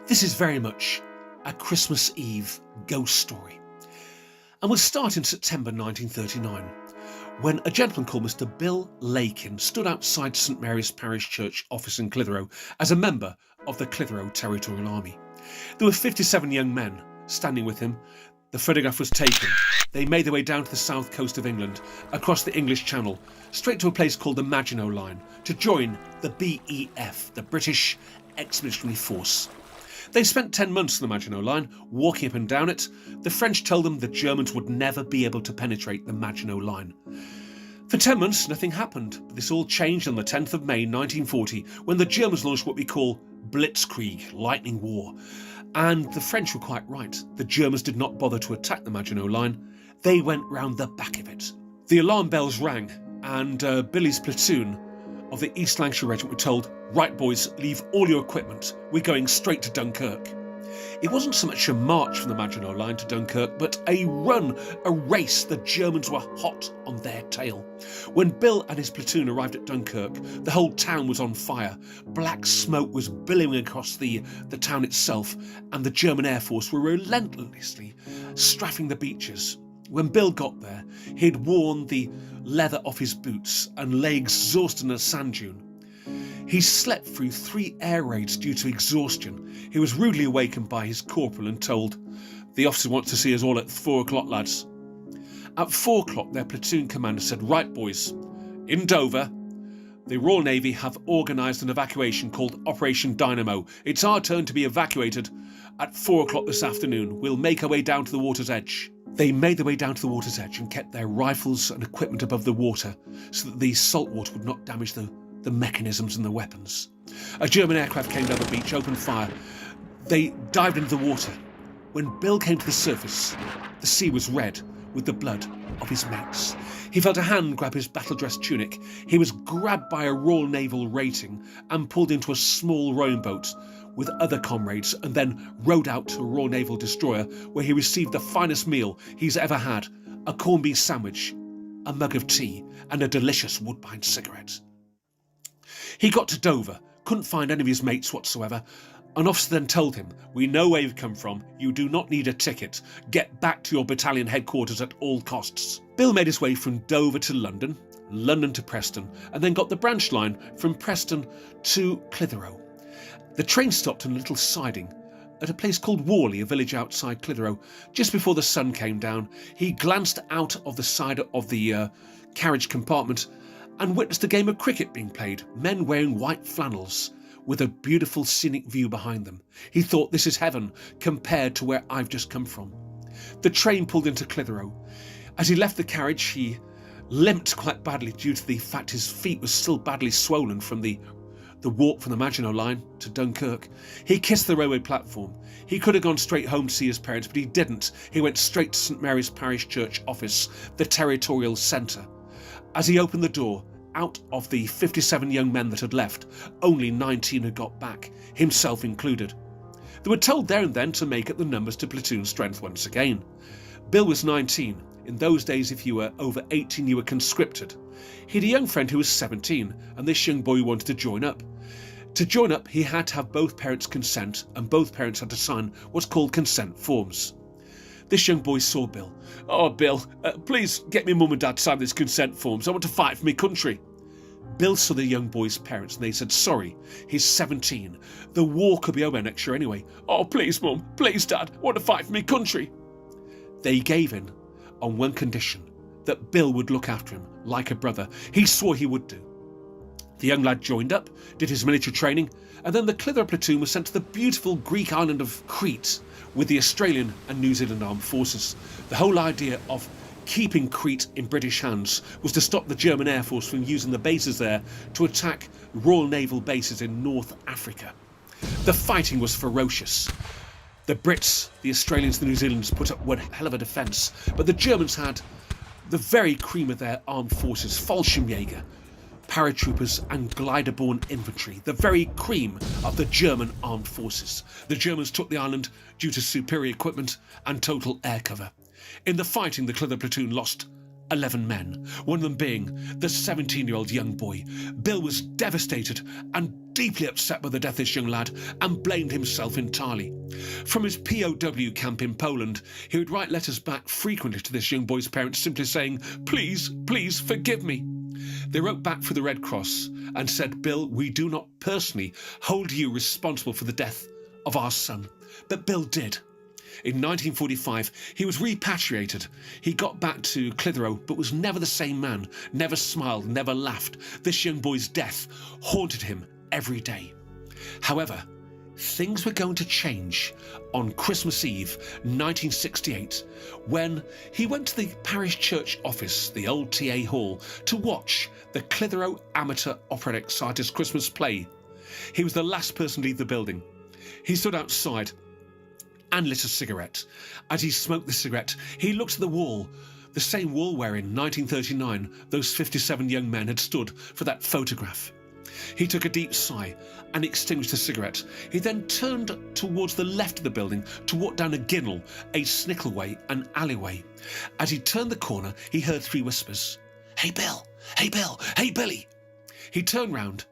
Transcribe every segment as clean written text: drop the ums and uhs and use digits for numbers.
This is very much a Christmas Eve ghost story. And we'll start in September 1939, when a gentleman called Mr. Bill Lakin stood outside St Mary's Parish Church office in Clitheroe as a member of the Clitheroe Territorial Army. There were 57 young men standing with him. The photograph was taken. They made their way down to the south coast of England, across the English Channel, straight to a place called the Maginot Line, to join the BEF, the British Expeditionary Force. They spent 10 months on the Maginot Line, walking up and down it. The French told them the Germans would never be able to penetrate the Maginot Line. For 10 months, nothing happened, but this all changed on the 10th of May 1940, when the Germans launched what we call Blitzkrieg, Lightning War. And the French were quite right. The Germans did not bother to attack the Maginot Line. They went round the back of it. The alarm bells rang, and Billy's platoon of the East Lancashire Regiment were told, "Right boys, leave all your equipment. We're going straight to Dunkirk." It wasn't so much a march from the Maginot Line to Dunkirk, but a run, a race. The Germans were hot on their tail. When Bill and his platoon arrived at Dunkirk, the whole town was on fire. Black smoke was billowing across the town itself, and the German Air Force were relentlessly strafing the beaches. When Bill got there, he'd worn the leather off his boots and lay exhausted in a sand dune. He slept through 3 air raids due to exhaustion. He was rudely awakened by his corporal and told, "The officer wants to see us all at 4 o'clock, lads." At 4 o'clock, their platoon commander said, "Right, boys, in Dover, the Royal Navy have organised an evacuation called Operation Dynamo. It's our turn to be evacuated at 4 o'clock this afternoon. We'll make our way down to the water's edge." They made their way down to the water's edge and kept their rifles and equipment above the water so that the salt water would not damage the mechanisms and the weapons. A German aircraft came down the beach, opened fire. They dived into the water. When Bill came to the surface, the sea was red with the blood of his mates. He felt a hand grab his battle-dressed tunic. He was grabbed by a Royal Naval rating and pulled into a small rowing boat with other comrades, and then rowed out to a Royal Naval destroyer, where he received the finest meal he's ever had: a corned beef sandwich, a mug of tea, and a delicious Woodbine cigarette. He got to Dover, couldn't find any of his mates whatsoever. An officer then told him, "We know where you've come from. You do not need a ticket. Get back to your battalion headquarters at all costs." Bill made his way from Dover to London, London to Preston, and then got the branch line from Preston to Clitheroe. The train stopped on a little siding at a place called Worley, a village outside Clitheroe. Just before the sun came down, he glanced out of the side of the carriage compartment and witnessed a game of cricket being played, men wearing white flannels with a beautiful scenic view behind them. He thought, "This is heaven compared to where I've just come from." The train pulled into Clitheroe. As he left the carriage, he limped quite badly due to the fact his feet were still badly swollen from the walk from the Maginot Line to Dunkirk. He kissed the railway platform. He could have gone straight home to see his parents, but he didn't. He went straight to St Mary's Parish Church office, the territorial centre. As he opened the door, out of the 57 young men that had left, only 19 had got back, himself included. They were told there and then to make up the numbers to platoon strength once again. Bill was 19. In those days, if you were over 18, you were conscripted. He had a young friend who was 17, and this young boy wanted to join up. To join up, he had to have both parents' consent, and both parents had to sign what's called consent forms. This young boy saw Bill. "Oh, Bill, please get me mum and dad to sign these consent forms. I want to fight for my country." Bill saw the young boy's parents, and they said, "Sorry, he's 17. The war could be over next year anyway." "Oh, please, mum, please, dad, I want to fight for my country." They gave in on one condition: that Bill would look after him like a brother. He swore he would do. The young lad joined up, did his military training, and then the Clitheroe platoon was sent to the beautiful Greek island of Crete with the Australian and New Zealand armed forces. The whole idea of keeping Crete in British hands was to stop the German Air Force from using the bases there to attack Royal Naval bases in North Africa. The fighting was ferocious. The Brits, the Australians, the New Zealanders put up one hell of a defence, but the Germans had the very cream of their armed forces: Fallschirmjäger, paratroopers and glider-borne infantry, the very cream of the German armed forces. The Germans took the island due to superior equipment and total air cover. In the fighting, the Clitheroe platoon lost 11 men, one of them being the 17-year-old young boy. Bill was devastated and deeply upset by the death of this young lad and blamed himself entirely. From his POW camp in Poland, he would write letters back frequently to this young boy's parents, simply saying, "Please, please forgive me." They wrote back for the Red Cross and said, "Bill, we do not personally hold you responsible for the death of our son." But Bill did. In 1945, he was repatriated. He got back to Clitheroe, but was never the same man, never smiled, never laughed. This young boy's death haunted him every day. However, things were going to change on Christmas Eve 1968, when he went to the parish church office, the old TA hall, to watch the Clitheroe Amateur Operatic Society's Christmas play. He was the last person to leave the building. He stood outside and lit a cigarette. As he smoked the cigarette, he looked at the wall, the same wall where in 1939 those 57 young men had stood for that photograph. He took a deep sigh and extinguished the cigarette. He then turned towards the left of the building to walk down a ginnel, a snickleway, an alleyway. As he turned the corner, he heard three whispers. "Hey Bill! Hey Bill! Hey Billy!" He turned round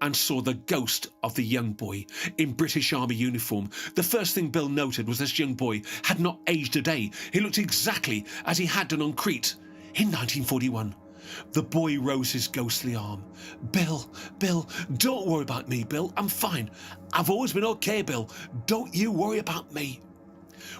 and saw the ghost of the young boy in British Army uniform. The first thing Bill noted was this young boy had not aged a day. He looked exactly as he had done on Crete in 1941. The boy rose his ghostly arm. Bill, don't worry about me, Bill. I'm fine. I've always been okay, Bill. Don't you worry about me."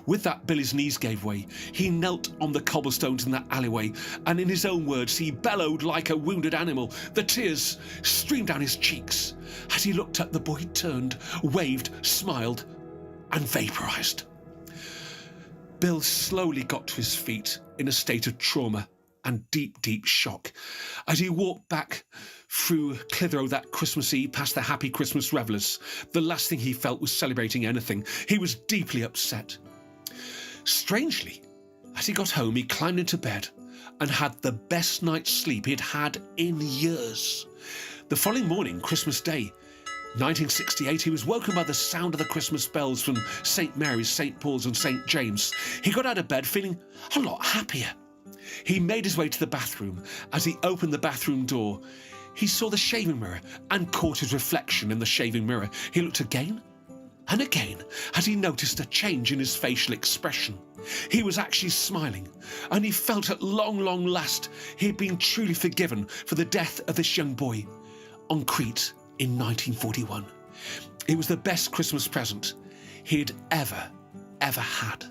With that, Billy's knees gave way. He knelt on the cobblestones in that alleyway, and in his own words, he bellowed like a wounded animal. The tears streamed down his cheeks. As he looked up, the boy turned, waved, smiled, and vaporized. Bill slowly got to his feet in a state of trauma and deep shock. As he walked back through Clitheroe that Christmas Eve past the happy Christmas revellers, the last thing he felt was celebrating anything. He was deeply upset. Strangely, as he got home, he climbed into bed and had the best night's sleep he'd had in years. The following morning, Christmas Day, 1968, he was woken by the sound of the Christmas bells from St. Mary's, St. Paul's and St. James. He got out of bed feeling a lot happier. He made his way to the bathroom. As he opened the bathroom door, he saw the shaving mirror and caught his reflection in the shaving mirror. He looked again and again as he noticed a change in his facial expression. He was actually smiling, and he felt at long last he had been truly forgiven for the death of this young boy on Crete in 1941. It was the best Christmas present he had ever had.